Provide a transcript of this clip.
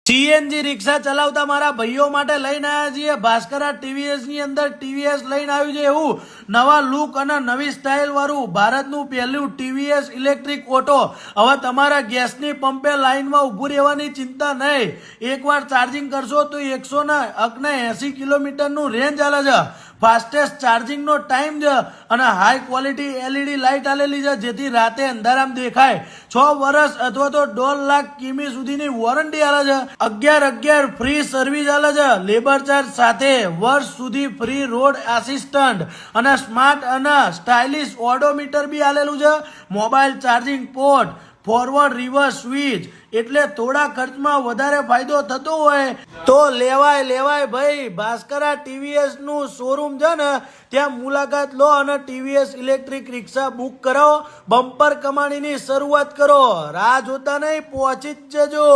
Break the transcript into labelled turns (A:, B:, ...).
A: CNG રિક્ષા ચલાવતા મારા ભાઈઓ માટે લઈને આવ્યા છીએ ભાસ્કરા ટીવીએસ ની અંદર ટીવીએસ લઈને આવ્યું છે એવું નવા લુક અને નવી સ્ટાઇલ વાળું ભારતનું પહેલું ટીવીએસ ઇલેક્ટ્રિક ઓટો। હવે તમારા ગેસની પંપે લાઈનમાં ઊભું રહેવાની ચિંતા નહીં, એકવાર ચાર્જિંગ કરશો તો 180 કિલોમીટરનું રેન્જ આલે છે, ફાસ્ટેસ્ટ ચાર્જિંગનો ટાઈમ છે અને હાઈ ક્વોલિટી એલઈડી લાઇટ આલેલી છે જેથી રાતે અંધારામ દેખાય। 6 વર્ષ અથવા તો 1.5 લાખ કિમી સુધીની વોરંટી આલે છે, 11 ફ્રી સર્વિસ આલે છે, લેબર ચાર્જ સાથે વર્ષ સુધી ફ્રી રોડ આસિસ્ટન્ટ અને સ્માર્ટ અને સ્ટાઇલિશ ઓડોમીટર બી આલેલું છે, mobile charging port, forward reverse switch, એટલે થોડા ખર્ચમાં વધારે ફાયદો થતો હોય તો લેવાય ભાઈ। ભાસ્કરા ટીવીએસ નું શોરૂમ છે ને ત્યાં મુલાકાત લો અને ટીવીએસ ઇલેક્ટ્રિક રિક્ષા બુક કરાવો, બમ્પર કમાણીની શરૂઆત કરો। રાહ જોતા નહીં, પહોંચી જ જજો।